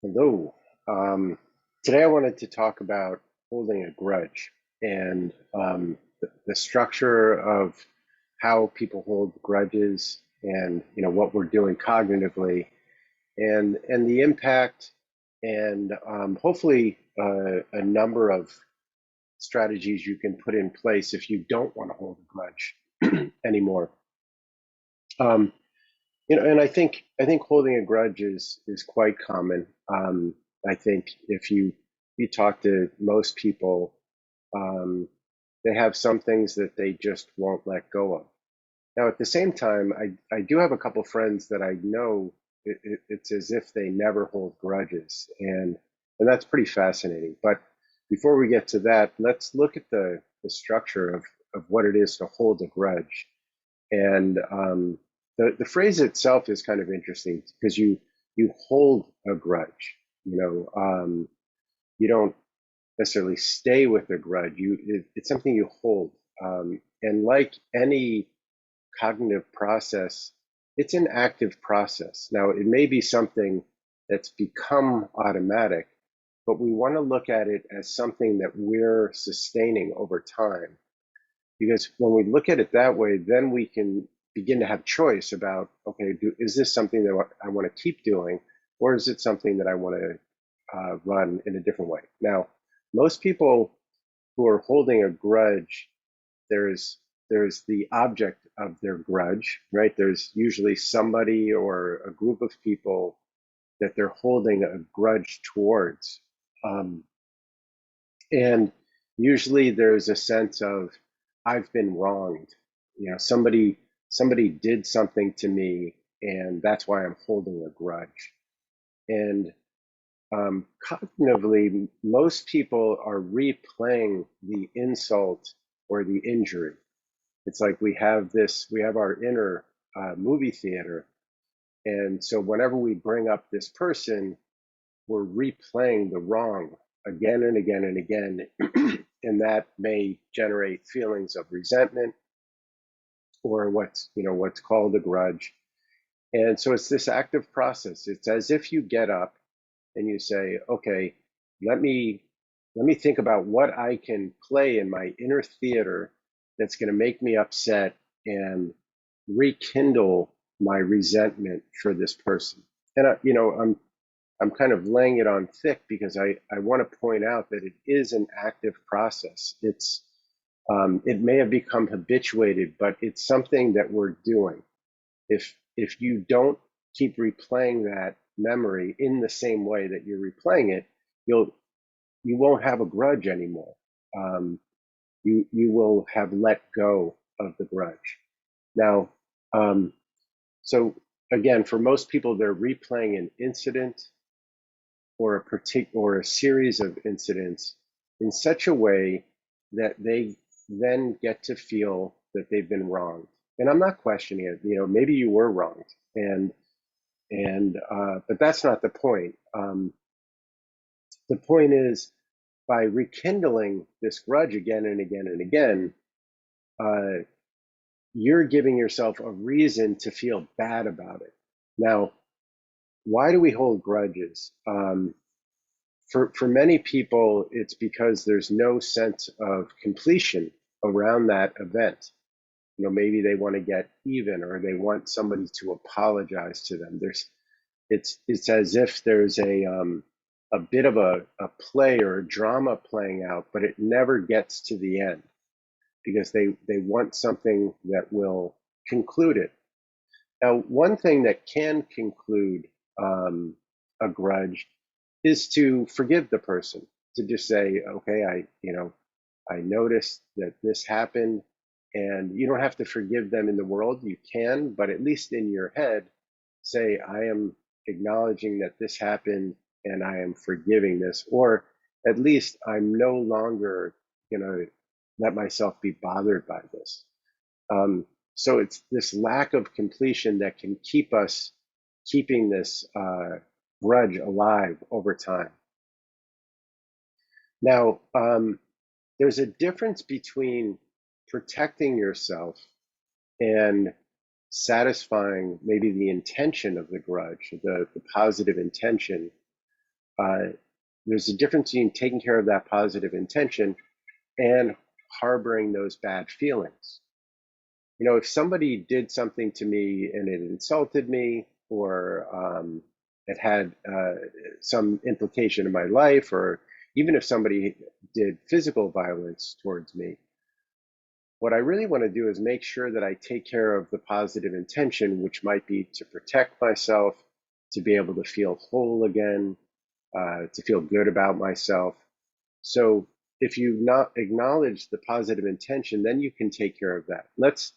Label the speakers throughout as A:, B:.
A: Hello. Today I wanted to talk about holding a grudge and the structure of how people hold grudges and what we're doing cognitively and the impact and hopefully a number of strategies you can put in place if you don't want to hold a grudge anymore. Um, and I think holding a grudge is quite common. I think if you talk to most people, um, they have some things that they just won't let go of. Now, at the same time, I do have a couple friends that I know it's as if they never hold grudges, and that's pretty fascinating. But before we get to that, let's look at the structure of what it is to hold a grudge. And the phrase itself is kind of interesting because you hold a grudge. You don't necessarily stay with a grudge. It's something you hold. And like any cognitive process, it's an active process. Now, it may be something that's become automatic, but we want to look at it as something that we're sustaining over time. Because when we look at it that way, then we can begin to have choice about, okay, is this something that I want to keep doing, or is it something that I want to run in a different way? Now, most people who are holding a grudge, there's there's the object of their grudge, right? There's usually somebody or a group of people that they're holding a grudge towards. Um, and usually there's a sense of I've been wronged. Somebody did something to me, and that's why I'm holding a grudge. And cognitively, most people are replaying the insult or the injury. It's like we have our inner movie theater, and so whenever we bring up this person, we're replaying the wrong again and again and again, and that may generate feelings of resentment or what's called a grudge. And so it's this active process. It's as if you get up and you say, okay, let me let me think about what I can play in my inner theater that's going to make me upset and rekindle my resentment for this person. And I'm kind of laying it on thick because I want to point out that it is an active process. It may have become habituated, but it's something that we're doing. If you don't keep replaying that memory in the same way that you're replaying it, you'll you won't have a grudge anymore. Um, you will have let go of the grudge. Now, um, so again, for most people, they're replaying an incident or a series of incidents in such a way that they then get to feel that they've been wronged. And I'm not questioning it. Maybe you were wronged, and but that's not the point. The point is by rekindling this grudge again and again and again, uh, you're giving yourself a reason to feel bad about it. Now, why do we hold grudges? For many people, it's because there's no sense of completion around that event. Maybe they want to get even, or they want somebody to apologize to them. It's as if there's a bit of a play or a drama playing out, but it never gets to the end because they want something that will conclude it. Now, one thing that can conclude a grudge is to forgive the person, to just say, okay, I noticed that this happened, and you don't have to forgive them in the world. You can, but at least in your head, say, I am acknowledging that this happened and I am forgiving this, or at least I'm no longer going to let myself be bothered by this. So it's this lack of completion that can keep us keeping this grudge alive over time. Now, there's a difference between protecting yourself and satisfying maybe the intention of the grudge, the positive intention, Uh, there's a difference between taking care of that positive intention and harboring those bad feelings. If somebody did something to me and it insulted me, or it had some implication in my life, or even if somebody did physical violence towards me, what I really want to do is make sure that I take care of the positive intention, which might be to protect myself, to be able to feel whole again, to feel good about myself. So if you not acknowledge the positive intention, then you can take care of that. Let's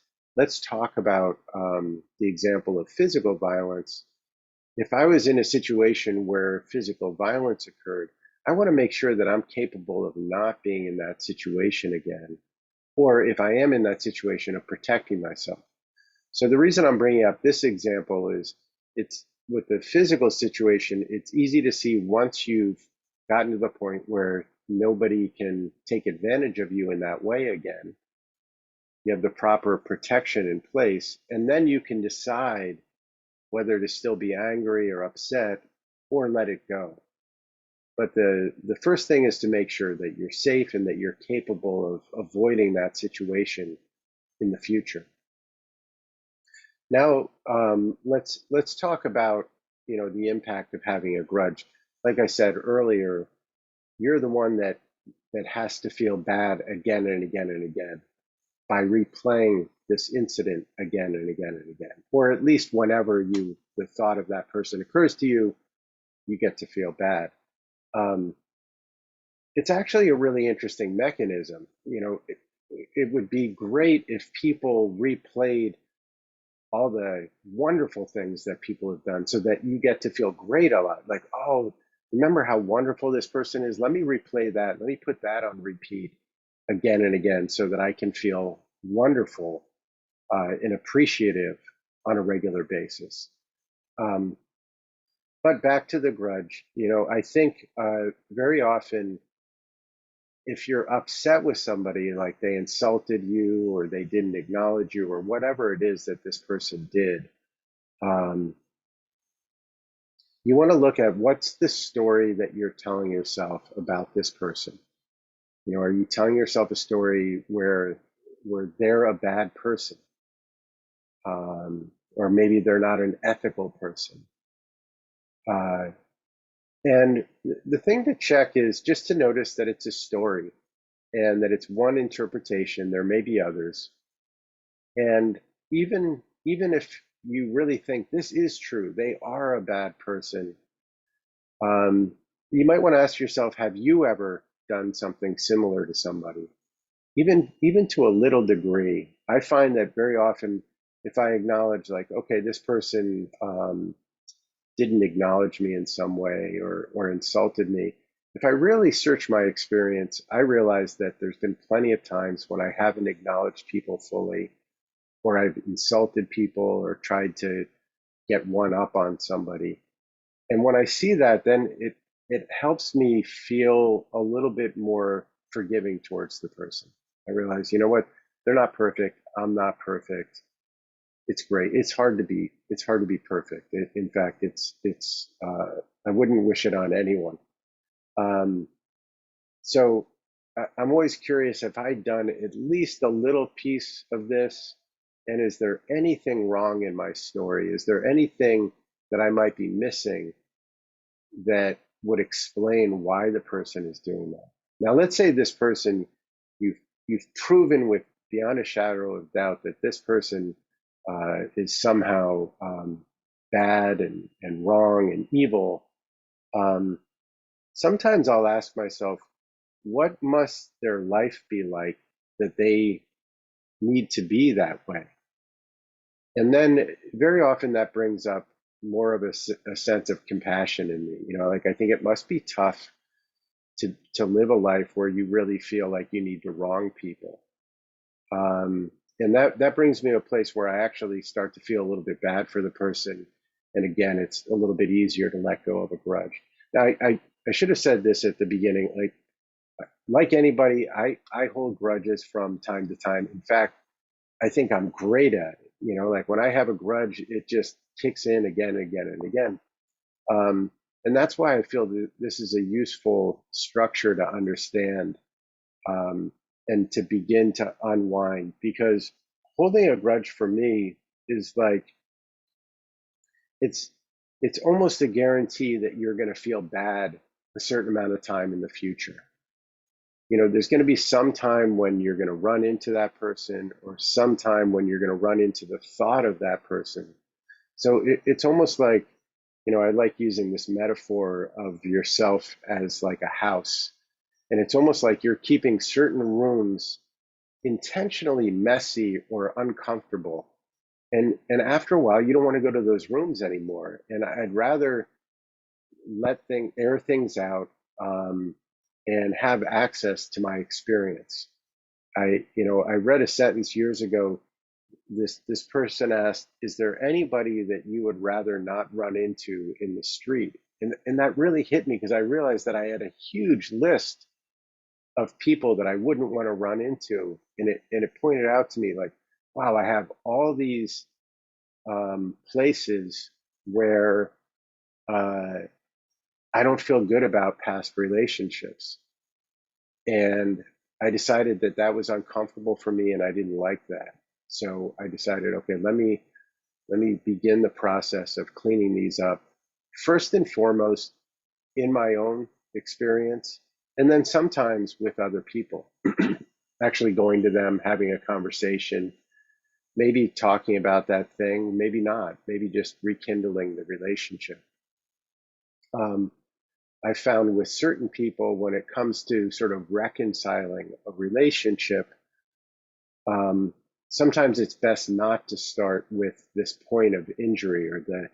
A: talk about the example of physical violence. If I was in a situation where physical violence occurred, I want to make sure that I'm capable of not being in that situation again, or if I am in that situation, of protecting myself. So the reason I'm bringing up this example is it's with the physical situation, it's easy to see once you've gotten to the point where nobody can take advantage of you in that way again. You have the proper protection in place, and then you can decide whether to still be angry or upset or let it go. But the first thing is to make sure that you're safe and that you're capable of avoiding that situation in the future. Now, let's talk about the impact of having a grudge. Like I said earlier, you're the one that has to feel bad again and again and again by replaying this incident again and again and again, or at least whenever the thought of that person occurs to you, you get to feel bad. Um, it's actually a really interesting mechanism. It would be great if people replayed all the wonderful things that people have done so that you get to feel great a lot. Like, oh, remember how wonderful this person is? Let me replay that. Let me put that on repeat again and again so that I can feel wonderful and appreciative on a regular basis. Um, but back to the grudge, I think very often if you're upset with somebody, like they insulted you or they didn't acknowledge you or whatever it is that this person did, um, you want to look at what's the story that you're telling yourself about this person. Are you telling yourself a story where they're a bad person, or maybe they're not an ethical person? Uh, and the thing to check is just to notice that it's a story and that it's one interpretation. There may be others, and even if you really think this is true, they are a bad person. Um, you might want to ask yourself, have you ever done something similar to somebody? Even to a little degree. I find that very often, if I acknowledge, like, okay, this person didn't acknowledge me in some way or insulted me, if I really search my experience, I realize that there's been plenty of times when I haven't acknowledged people fully, or I've insulted people or tried to get one up on somebody. And when I see that, then it helps me feel a little bit more forgiving towards the person. I realize, you know what, they're not perfect. I'm not perfect. It's great. It's hard to be perfect. In fact, I wouldn't wish it on anyone. Um, so I'm always curious, have I done at least a little piece of this? And is there anything wrong in my story? Is there anything that I might be missing that would explain why the person is doing that? Now, let's say this person, you've you've proven with beyond a shadow of doubt that this person is somehow bad and wrong and evil. Um, Sometimes I'll ask myself, what must their life be like that they need to be that way? And then very often that brings up more of a sense of compassion in me. Like, I think it must be tough to live a life where you really feel like you need to wrong people. And that brings me to a place where I actually start to feel a little bit bad for the person. And again, it's a little bit easier to let go of a grudge. Now, I should have said this at the beginning. Like anybody, I hold grudges from time to time. In fact, I think I'm great at it. Like when I have a grudge, it just kicks in again and again and again. Um, And that's why I feel that this is a useful structure to understand, um, and to begin to unwind, because holding a grudge for me is like, it's it's almost a guarantee that you're going to feel bad a certain amount of time in the future. There's going to be some time when you're going to run into that person, or some time when you're going to run into the thought of that person. So it's almost like, I like using this metaphor of yourself as like a house. And it's almost like you're keeping certain rooms intentionally messy or uncomfortable. And after a while, you don't want to go to those rooms anymore. And I'd rather air things out, um, and have access to my experience. I read a sentence years ago. This person asked, "Is there anybody that you would rather not run into in the street?" And that really hit me, because I realized that I had a huge list of people that I wouldn't want to run into, and it pointed out to me like, wow, I have all these, places where, uh, I don't feel good about past relationships. And I decided that that was uncomfortable for me, and I didn't like that. So I decided, okay, let me begin the process of cleaning these up, first and foremost in my own experience, and then sometimes with other people. Actually going to them, having a conversation, maybe talking about that thing, maybe not, maybe just rekindling the relationship. Um, I found with certain people, when it comes to sort of reconciling a relationship, um, sometimes it's best not to start with this point of injury, or the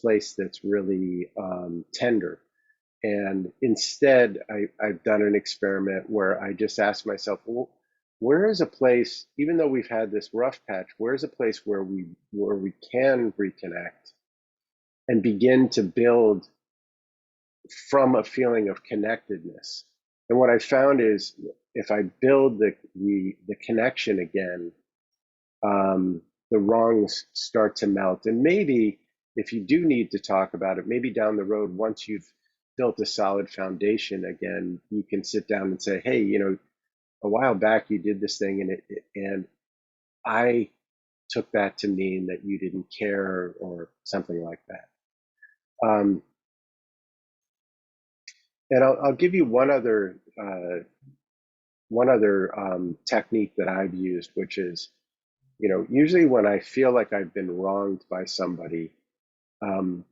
A: place that's really, tender. And instead, I've done an experiment where I just ask myself, well, where is a place, even though we've had this rough patch, where is a place where we can reconnect and begin to build from a feeling of connectedness? And what I found is, if I build the connection again, the wrongs start to melt. And maybe if you do need to talk about it, maybe down the road, once you've built a solid foundation again, you can sit down and say, hey, a while back you did this thing, and I took that to mean that you didn't care, or something like that. Um, and I'll give you one other technique that I've used, which is, usually when I feel like I've been wronged by somebody,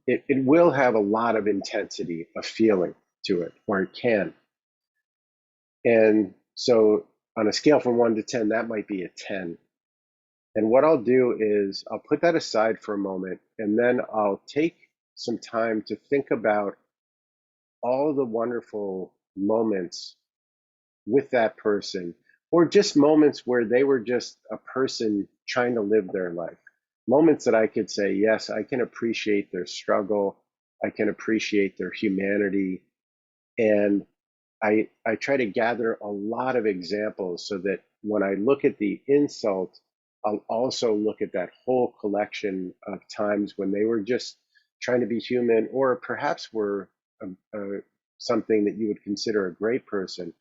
A: it will have a lot of intensity of feeling to it, or it can. And so on a scale from 1 to 10, that might be a 10. And what I'll do is I'll put that aside for a moment, and then I'll take some time to think about all the wonderful moments with that person, or just moments where they were just a person trying to live their life. Moments that I could say, yes, I can appreciate their struggle, I can appreciate their humanity. And I try to gather a lot of examples, so that when I look at the insult, I'll also look at that whole collection of times when they were just trying to be human, or perhaps were something that you would consider a great person.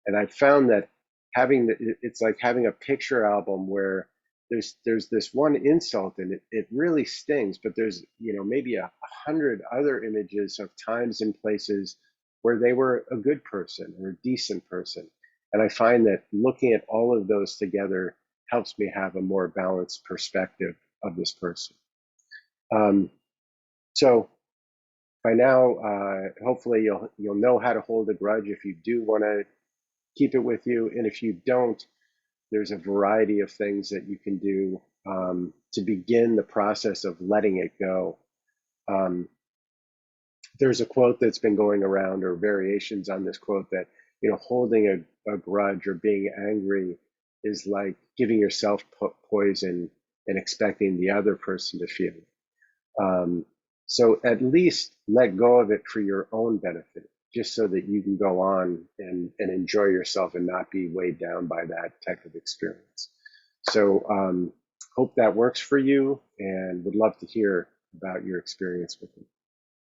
A: And I found that it's like having a picture album where there's this one insult, and it really stings, but there's, maybe 100 other images of times and places where they were a good person or a decent person. And I find that looking at all of those together helps me have a more balanced perspective of this person. Um, so by now, hopefully you'll know how to hold a grudge if you do want to keep it with you, and if you don't, there's a variety of things that you can do, to begin the process of letting it go. Um, there's a quote that's been going around, or variations on this quote, that holding a grudge or being angry is like giving yourself poison and expecting the other person to feel it. So at least let go of it for your own benefit, just so that you can go on and enjoy yourself and not be weighed down by that type of experience. So hope that works for you, and would love to hear about your experience with it.